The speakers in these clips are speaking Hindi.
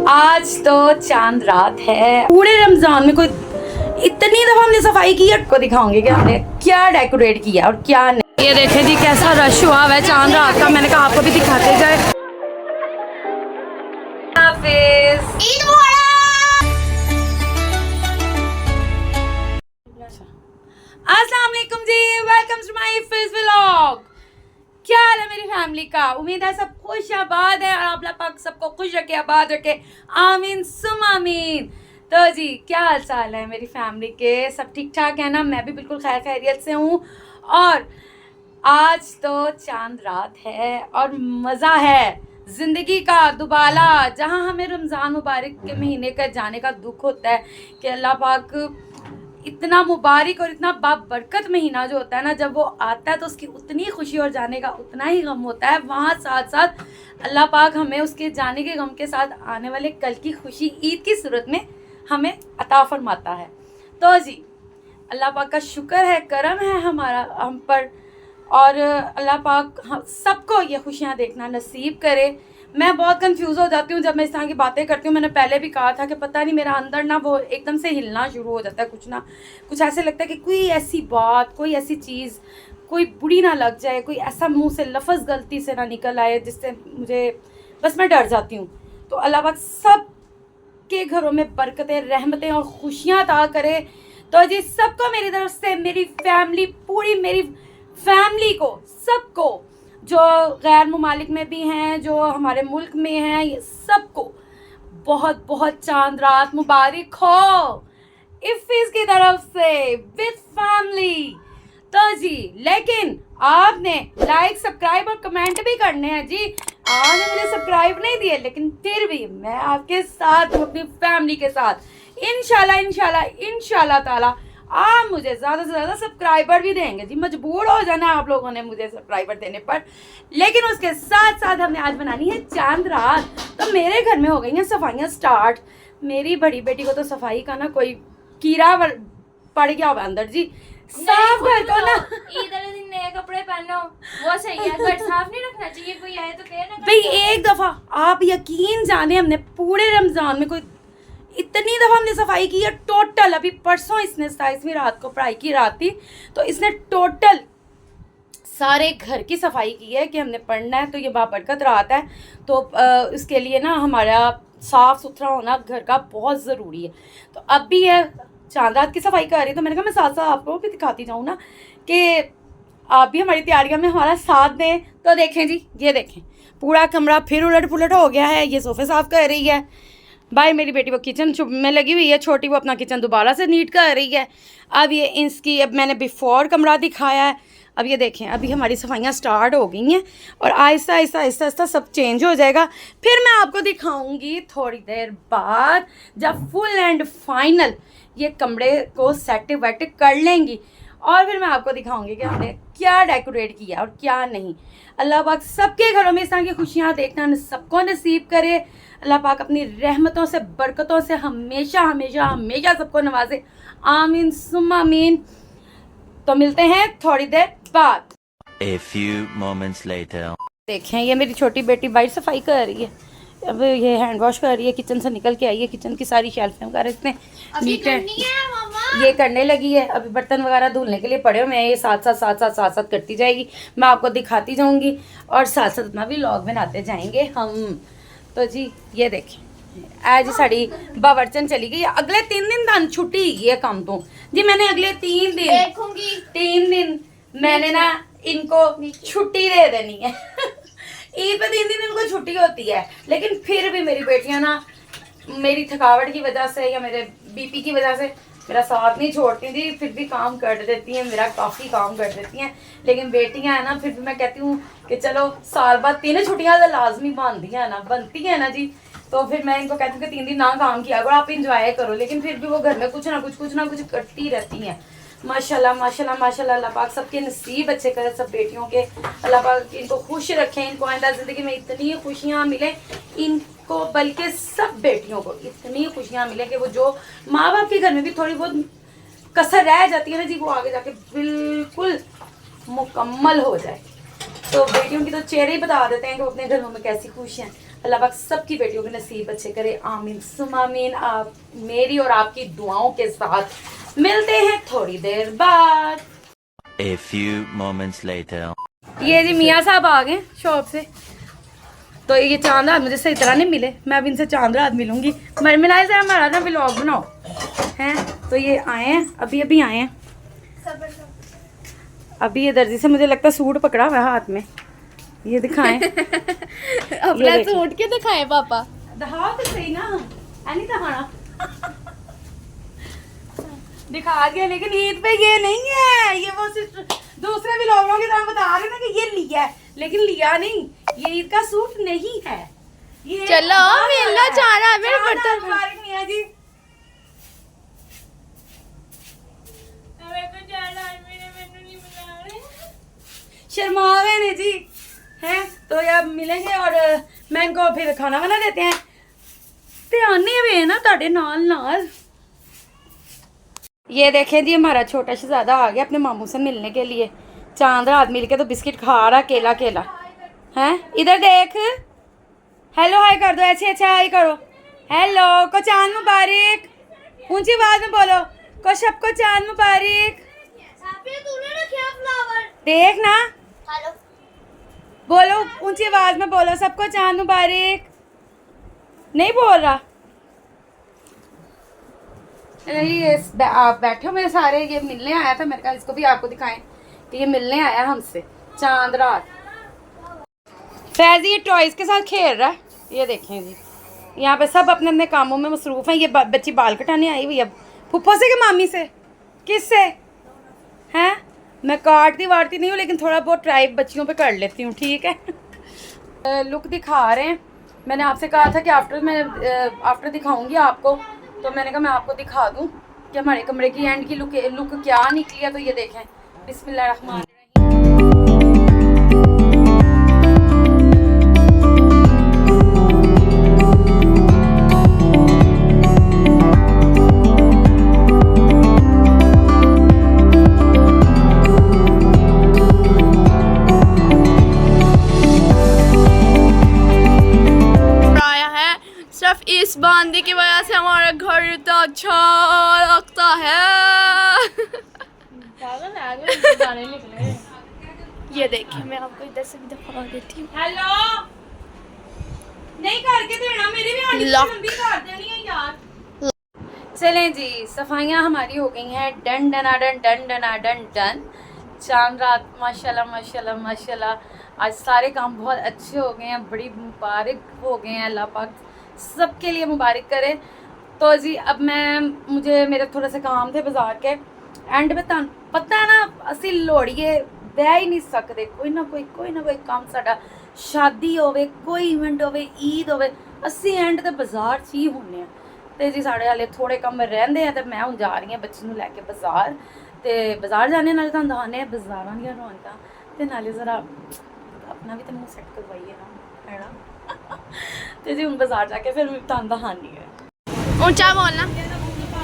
आज तो चांद रात है। पूरे रमजान में कोई इतनी दफा हमने सफाई की है, को दिखाऊंगी कि हमने क्या डेकोरेट किया और क्या नहीं। ये देखें जी कैसा रश हुआ है चांद रात का। मैंने कहा आपको भी दिखाते जाए। अस्सलाम वालेकुम जी, welcome to my first vlog. क्या हाल है मेरी फैमिली का? उम्मीद है सब खुश आबाद है और आप लोग पाक सबको खुश रखे, आबाद रखे, आमीन सुम आमीन। तो जी क्या हाल चाल है मेरी फैमिली के? सब ठीक ठाक है ना? मैं भी बिल्कुल खैर खैरियत से हूँ। और आज तो चांद रात है और मज़ा है ज़िंदगी का दुबाला। जहाँ हमें रमज़ान मुबारक के महीने का जाने का दुख होता है कि अल्लाह पाक इतना मुबारक और इतना बाबरकत महीना जो होता है ना, जब वो आता है तो उसकी उतनी खुशी और जाने का उतना ही गम होता है। वहाँ साथ साथ अल्लाह पाक हमें उसके जाने के गम के साथ आने वाले कल की खुशी ईद की सूरत में हमें अता फरमाता है। तो जी अल्लाह पाक का शुक्र है, करम है हमारा हम पर, और अल्लाह पाक हम सबको ये खुशियाँ देखना नसीब करे। मैं बहुत कंफ्यूज हो जाती हूँ जब मैं इस तरह की बातें करती हूँ। मैंने पहले भी कहा था कि पता नहीं मेरा अंदर ना वो एकदम से हिलना शुरू हो जाता है, कुछ ना कुछ ऐसे लगता है कि कोई ऐसी बात, कोई ऐसी चीज़ कोई बुरी ना लग जाए, कोई ऐसा मुंह से लफ्ज़ गलती से ना निकल आए जिससे मुझे बस मैं डर जाती हूँ। तो अल्लाह पाक सब के घरों में बरकतें, रहमतें और खुशियाँ अता करे। तो जी सबको मेरी तरफ से, मेरी फैमिली, पूरी मेरी फैमिली को, सबको जो गैर मुमालिक में भी हैं, जो हमारे मुल्क में हैं, ये सबको बहुत बहुत चांद रात मुबारक हो इफ़ीज़ की तरफ से विद फैमिली। तो जी लेकिन आपने लाइक, सब्सक्राइब और कमेंट भी करने हैं जी। आपने मुझे सब्सक्राइब नहीं दिए, लेकिन फिर भी मैं आपके साथ हूँ, अपनी फैमिली के साथ। इंशाल्लाह इंशाल्लाह इंशाल्लाह ताला आप मुझे ज़्यादा से ज़्यादा सब्सक्राइबर भी देंगे जी। मजबूर हो जाना आप लोगों ने मुझे सब्सक्राइबर देने पर। लेकिन उसके साथ साथ हमने आज बनानी है चांद रात। तो मेरे घर में हो गई हैं सफाइयाँ स्टार्ट। मेरी बड़ी बेटी को तो सफाई का ना कोई कीड़ा पड़ गया होगा अंदर जी। साफ घर को ना ईद वाले दिन नए कपड़े पहनो, वो सही है। घर साफ नहीं रखना चाहिए। कोई आए तो कहे ना भाई, एक दफा आप यकीन जाने हमने पूरे रमजान में कोई इतनी दफ़ा हमने सफाई की है टोटल। अभी परसों इसने 27वीं रात को पढ़ाई की रात थी, तो इसने टोटल सारे घर की सफाई की है कि हमने पढ़ना है। तो ये बाबरकत रात है, तो इसके लिए ना हमारा साफ़ सुथरा होना घर का बहुत ज़रूरी है। तो अब भी है चांद रात की सफाई कर रही है, तो मैंने कहा मैं साथ साथ आपको भी दिखाती जाऊँ ना कि आप भी हमारी तैयारियों में हमारा साथ दें। तो देखें जी, ये देखें पूरा कमरा फिर उलट पुलट हो गया है। ये सोफ़े साफ़ कर रही है भाई मेरी बेटी, वो किचन में लगी हुई है, छोटी वो अपना किचन दोबारा से नीट कर रही है। अब ये इसकी, अब मैंने बिफ़ोर कमरा दिखाया है। अब ये देखें अभी हमारी सफाइयाँ स्टार्ट हो गई हैं और आहिस्ता आहिस्ता आहिस्ता आहिस्ता सब चेंज हो जाएगा। फिर मैं आपको दिखाऊंगी थोड़ी देर बाद जब फुल एंड फाइनल ये कमरे को सेट वेट कर लेंगी, और फिर मैं आपको दिखाऊंगी कि हमने क्या डेकोरेट किया और क्या नहीं। अल्लाह पाक सबके घरों में इस तरह की खुशियाँ देखना सबको नसीब करे। अल्लाह पाक अपनी रहमतों से, बरकतों से हमेशा हमेशा हमेशा सबको नवाजे, आमीन सुम आमीन। तो मिलते हैं थोड़ी देर बाद। A few moments later. देखें ये मेरी छोटी बेटी बाहर सफाई कर रही है। अब ये हैंड वॉश कर रही है, किचन से निकल के आई है, किचन की सारी शेल्फें वगैरह इसने नीट है ये करने लगी है। अभी बर्तन वगैरह धुलने के लिए पड़े हुए हैं, ये साथ साथ करती जाएगी। मैं आपको दिखाती जाऊंगी और साथ साथ अपना भी व्लॉग बनाते जाएंगे हम। तो जी ये देखें आज साड़ी बावर्चन चली गई। अगले 3 दिन धन छुट्टी ये काम तो जी मैंने अगले 3 दिन देखूंगी। 3 दिन मैंने ना इनको छुट्टी दे देनी है। ईद पे 3 दिन इनको छुट्टी होती है, लेकिन फिर भी मेरी बेटियां ना मेरी थकावट की वजह से या मेरे बीपी की वजह से मेरा साथ नहीं छोड़ती थी, फिर भी काम कर देती हैं, मेरा काफ़ी काम कर देती हैं। लेकिन बेटियां हैं ना, फिर भी मैं कहती हूँ कि चलो साल बाद 3 छुट्टियाँ तो लाजमी बनती हैं ना जी। तो फिर मैं इनको कहती हूँ कि 3 दिन ना काम किया करो, आप इंजॉय करो। लेकिन फिर भी वो घर में कुछ ना कुछ करती रहती हैं। माशाल्लाह माशाल्लाह माशाल्लाह। अल्लाह पाक सबके नसीब अच्छे करे, सब बेटियों के। अल्लाह पाक इनको खुश रखें, इनको आइंदा ज़िंदगी में इतनी खुशियाँ मिले इनको, बल्कि सब बेटियों को इतनी खुशियाँ मिले कि वो जो माँ बाप के घर में भी थोड़ी बहुत कसर रह जाती है ना जी, वो आगे जाके बिल्कुल मुकम्मल हो जाए। तो बेटियों की तो चेहरे ही बता देते हैं कि वो अपने घरों में कैसी खुश हैं। अल्लाह पाक सबकी बेटियों के नसीब अच्छे करे, आमीन सुम्मा आमीन। आप मेरी और आपकी दुआओं के साथ मिलते हैं थोड़ी देर बाद। A few moments later. ये जी मियाँ साहब आ गए शॉप से, तो ये चांद रात मुझे सही तरह नहीं मिले, मैं अब इनसे चांद रात मिलूंगी। मिनाइल से हमारा ना व्लॉग बनाओ हैं, तो ये आए हैं, अभी अभी आए हैं। अभी ये दर्जी से मुझे लगता है सूट पकड़ा हुआ है हाथ में, ये दिखाएं। अपना सूट के दिखाए पापा, दिखाओ तो सही ना, है नहीं दिखाना। दिखा दिया, लेकिन ईद पे ये नहीं है, ये वो सिर्फ दूसरे व्लॉगरों की तरह बता रहे ना कि ये लिया है, लेकिन लिया नहीं, ये ईद का सूट नहीं है। ये चलो मिलना चाह रहा है मेरे बर्तन। मुबारक मियां जी। शर्मावे ने जी हैं, तो ये अब मिलेंगे और मैं इनको फिर खाना वाना देते हैं। ध्यान नहीं वे ना ताड़े नाल नाल। ये देखें जी, हमारा छोटा शहजादा आ गया अपने मामू से मिलने के लिए। चांद रात मिल के तो बिस्किट खा रहा केला केला हैं। इधर देख, हेलो हाय कर दो, ऐसे अच्छा हाय करो, हेलो को चांद मुबारक, ऊंची आवाज में बोलो, को सबको चांद मुबारक। देख ना, बोलो ऊंची आवाज में बोलो, सबको चांद मुबारक। नहीं बोल रहा, ये आप बैठे हो मेरे सारे, ये मिलने आया था, मैंने कहा इसको भी आपको दिखाएं कि ये मिलने आया हमसे चांद रात। फैजी ये टॉयज के साथ खेल रहा है, ये देखें जी, यहाँ पे सब अपने अपने कामों में मसरूफ हैं। ये बच्ची बाल कटाने आई हुई है फुफ्फो से कि मामी से, किससे हैं? मैं काटती वाटती नहीं हूँ, लेकिन थोड़ा बहुत ट्राई बच्चियों पे कर लेती हूँ, ठीक है। लुक दिखा रहे हैं, मैंने आपसे कहा था कि आफ्टर दिखाऊंगी आपको, तो मैंने कहा मैं आपको दिखा दूं कि हमारे कमरे की एंड की लुक क्या निकली है। तो ये देखें, बिस्मिल्लाहिर्रहमानिर्रहीम। सिर्फ इस बांदी की वजह से हमारा घर इतना अच्छा लगता है। ये देखिए, मैं आपको इधर से भी दिखा देती हूँ। हेलो, नहीं करके देना, मेरी भी आंटी लंबी कर देनी है यार। चलें जी, सफाइयाँ हमारी हो गई हैं, डन डना डन डन डना डन डन। चांद रात माशाल्लाह माशाल्लाह माशाल्लाह आज सारे काम बहुत अच्छे हो गए हैं, बड़ी मुबारक हो गए हैं, अल्लाह पाक सबके लिए मुबारक करे। तो जी अब मुझे मेरे थोड़े से काम थे बाजार के, एंड में पता है ना असी लोड़िए बह ही नहीं सकते, कोई ना कोई काम साडा, शादी होवे, कोई इवेंट होवे, ईद होवे, असी एंड ते बाजार च ही होने हैं। तो जी साढ़े हाले थोड़े कम रहंदे हैं, तो मैं हूँ जा रही हूँ बच्ची नूं लैके बाजार, तो बाजार जाने नाल तुहानूं दखाने बाजारां दीयां रौनकां, ते नाले जरा अपना भी तो मुँह सेट करवाइए ना, है ना। तो जी हम बाजार जाके फिर तुहानूं दखानी है। ऊंचा बोलना।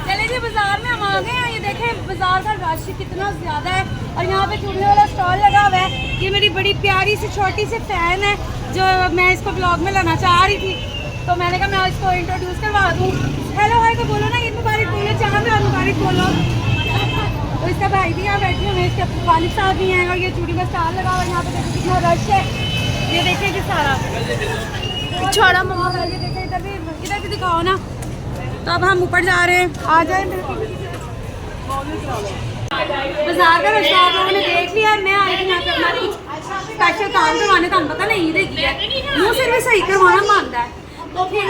चले जी, बाजार में हम आ गए हैं। ये देखें बाजार का रश कितना ज़्यादा है, और यहाँ पे चूड़ियों वाला स्टॉल लगा हुआ है। ये मेरी बड़ी प्यारी सी छोटी सी फैन है, जो मैं इसको ब्लॉग में लाना चाह रही थी, तो मैंने कहा मैं इसको इंट्रोड्यूस करवा दूँ। हेलो हाय तो बोलो ना, ईद मुबारक बोलो, चांद रात मुबारक बोलो। तो इसका भाई भी यहाँ बैठे हुए हैं, इसके वालिद साहब भी हैं, और ये चूड़ी का स्टॉल लगा हुआ है। यहाँ पे देखो कितना रश है, ये देखिए कि सारा छोड़ा मम्मा, इधर भी दिखाओ ना। तो अब हम ऊपर जा रहे हैं, आ जाए। बाजार का रास्ता आप लोगों ने देख लिया है। मैं आई थी यहाँ पे अपना कुछ स्पेशल काम करवाने, तो पता नहीं देखी है, मुँह सिर में सही करवाना मानता है। तो फिर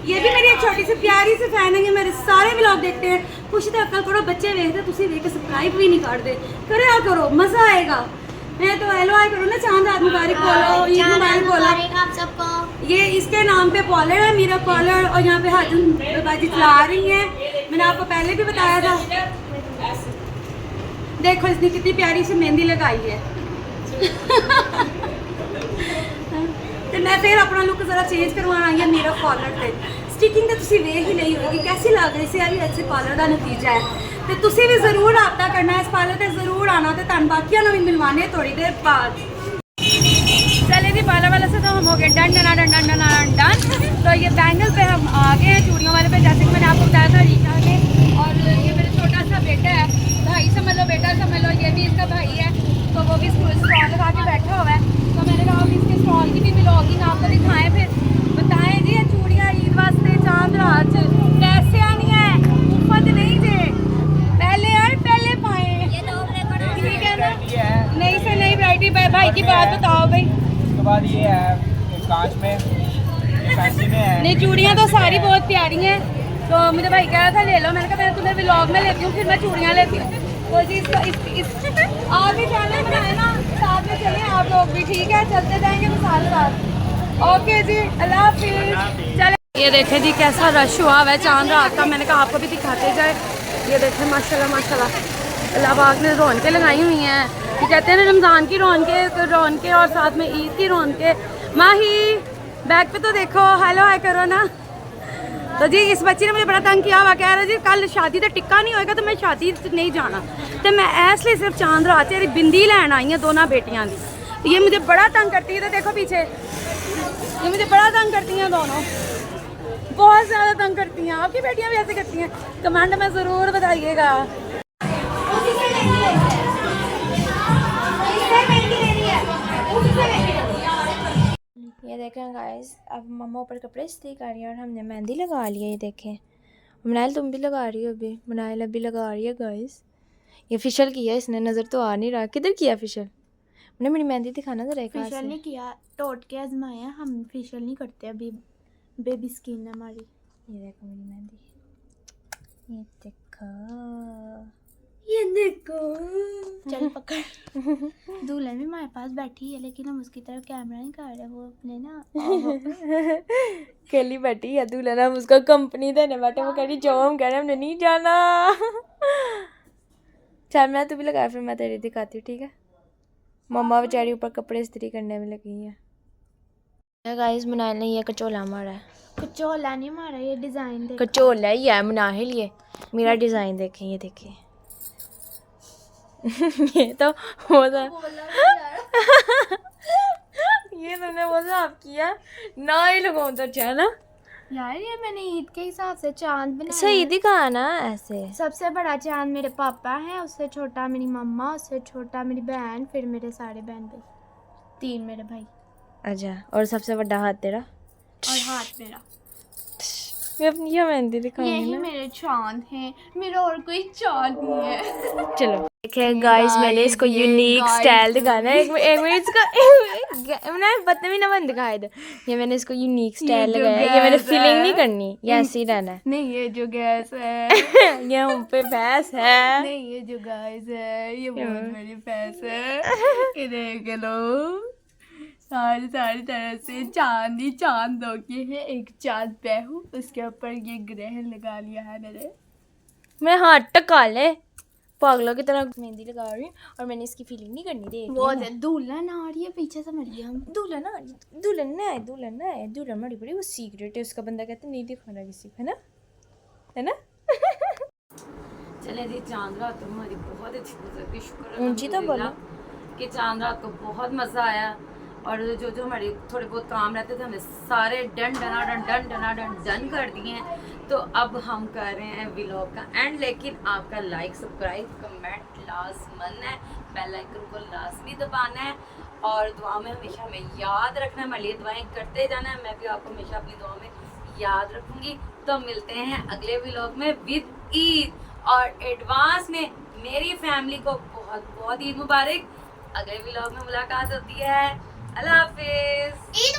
ये भी मेरी एक छोटी सी प्यारी सी फैन है, ये मेरे सारे व्लॉग देखते हैं। कुछ तो अक्ल करो, बच्चे देखते तुम देख के सब्सक्राइब भी नहीं करते, करे करो, मज़ा आएगा। मैं तो हेलो हाय करो ना, चांद रात मुबारक बोलो, ईद मुबारक बोलो आप सबको। ये इसके नाम पे कॉलर है, मेरा कॉलर, और यहाँ पे हाजुन बाजी चला रही हैं। मैंने आपको पहले भी बताया था। देखो इसने कितनी प्यारी सी मेहंदी लगाई है। तो मैं फिर अपना लुक जरा चेंज करवाना आई है, मेरा कॉलर से स्टिचिंग तो तुसी वेख ही नहीं होगी कैसी लग रही सी, अच्छे कॉलर का नतीजा है। तो तुसी भी जरूर राबता करना है, इस पार्लर से जरूर आना, तो तुम बाकियां भी मिलवाने थोड़ी देर बाद। चले जी, पार्लर वाले से तो हम हम हो गए done done done done done done. तो ये बैंगल पे हम आ गए हैं, चूड़ियों वाले पे, जैसे कि मैंने आपको बताया था रीशा ने। और ये मेरा छोटा सा बेटा है, भाई समझ लो, बेटा समझ लो, ये भी इसका भाई है। तो वो भी स्टॉल लगा के बैठा हुआ है। तो मैंने कहा अब इसके स्टॉल की भी व्लॉगिंग आपको दिखाएं, फिर बताएं जी ये चूड़ियाँ ईद वास्ते चांद रात कैसे आनी है, मुफ्त नहीं जे, पहले आए पहले पाए, ठीक है ना? नहीं से नहीं वैरायटी। भाई की बात बताओ भाई। उसके बाद ये है कांच में, फैंसी में है। नहीं चूड़ियाँ तो सारी बहुत प्यारी हैं। तो मुझे भाई कह रहा था ले लो, मैंने कहा मैं तुम्हें व्लॉग में लेती हूँ, फिर मैं चूड़ियाँ लेती हूँ। तो जी आप भी चैनल बनाए ना, साथ में चलिए आप लोग भी, ठीक है? चलते जाएंगे तो साथ साथ। ओके जी, अल्लाह हाफिज़। चले, ये देखें जी कैसा रश हुआ हुआ है चांद रात का। मैंने कहा आपको भी दिखाते जाए। ये देखें माशाल्लाह माशाल्लाह, अल्लाह पाक ने रौनकें लगाई हुई हैं। ये कहते हैं ना रमज़ान की रौनकें और साथ में ईद की रौनकें। माही बैग पे तो देखो, हेलो हाय करो ना। तो जी इस बच्ची ने मुझे बड़ा तंग किया हुआ, कह रहा जी कल शादी तो टिक्का नहीं होएगा तो मैं शादी नहीं जाना। तो मैं इसलिए सिर्फ चांद रात से बिंदी लैन आई हैं दोनों बेटियां की। ये मुझे बड़ा तंग करती है, तो देखो पीछे, ये मुझे बड़ा तंग करती हैं दोनों, बहुत ज़्यादा तंग करती हैं। आपकी बेटियां भी ऐसे करती हैं? कमेंट में ज़रूर बताइएगा। ये देखें गाइस, अब मम्मा ऊपर कपड़े इस्त्री कर रही है और हमने मेहंदी लगा ली है। ये देखें मनाइल, तुम भी लगा रही हो अभी, मनाइल अभी लगा रही है गाइस। ये फेशियल किया इसने, नज़र तो आ नहीं रहा, किधर किया फेशियल? मैंने मेरी मेहंदी दिखाना जरा। फेशियल नहीं किया, टोट के आजमाया, हम फेशियल नहीं करते अभी, बेबी स्किन है हमारी। ये देखो मेरी मेहंदी, ये देखो, ये देखो, चल पकड़। दूल्हन भी हमारे पास बैठी है, लेकिन हम उसकी तरफ कैमरा नहीं कर रहे, वो अपने ना केली बैठी है दूल्हन, हम उसको कंपनी देने बैठे, वो कह रही जो हम कह रहे हैं हमने नहीं जाना। चल मैं तू भी लगा, फिर मैं तेरी दिखाती हूँ, ठीक है? मम्मा बेचारी ऊपर कपड़े इस्त्री करने में लगी है। गाइस मनाइल ने ये कचोला मारा है। कचौला नहीं मारा, ये डिजाइन देख। कचोला ही है मनाहिल, ये मेरा डिज़ाइन देखें, ये देखिए। ये तो बोला ये तुमने बोला आप किया ना ही लगाओ तो अच्छा ना यार, ये मैंने ईद के हिसाब से चांद बनाया। सही दिखा ना ऐसे। सबसे बड़ा चांद मेरे पापा है, उससे छोटा मेरी मम्मा, उससे छोटा मेरी बहन, फिर मेरे सारे बहन भाई, 3 मेरे भाई। अच्छा, और सबसे बड़ा हाथ तेरा और हाथ मेरा। मैं अपनी ये मेहंदी दिखाऊंगी यही ना। मेरे चांद हैं, मेरा और कोई चांद नहीं है। चलो देखिए गाइस, मैंने इसको यूनिक स्टाइल दिखाना है। एक मिनट इसका मैंने बदतमीजी ना बंद दिखाए दो। ये मैंने इसको यूनिक स्टाइल लगाया है, ये मैंने फीलिंग नहीं करनी, ये ऐसे ही रहना है। नहीं, ये जो गैस है ये हम पे भैंस है। नहीं, ये जो गाइस है, ये बहुत बड़ी भैंस है। ये देख लो, सारी तरह से चांद ही चांद होके है। एक चांद पे हूँ, उसके ऊपर ये ग्रहण लगा लिया है मैंने। मैं हाथ टका ले, पागलों की तरह मेहंदी लगा रही हूँ और मैंने इसकी फीलिंग नहीं करनी। देख वो दुल्हन आ रही है पीछे से, मर गया हम। दुल्हन ना है, दुल्हन बड़ी बड़ी वो सीक्रेट है उसका, बंदा कहते नहीं दिखाना किसी को, है ना? चले जी, चांद रात तो हमारी बहुत अच्छी गुजरी, शुक्र ऊंची तो बोलो कि चांद रात को बहुत मज़ा आया। और जो हमारे थोड़े बहुत काम रहते थे हमने सारे डन कर दिए हैं। तो अब हम कर रहे हैं व्लॉग का एंड, लेकिन आपका लाइक सब्सक्राइब कमेंट लाजमन है, बेल आइकन को लाजमी दबाना है और दुआ में हमेशा हमें याद रखना है, हमारे लिए दुआएं करते जाना है। मैं भी आपको हमेशा अपनी दुआ में याद रखूँगी। तो मिलते हैं अगले व्लॉग में विद ईद, और एडवांस में मेरी फैमिली को बहुत बहुत ईद मुबारक। अगले व्लॉग में मुलाकात होती है। अल्लाह हाफिज़। ईद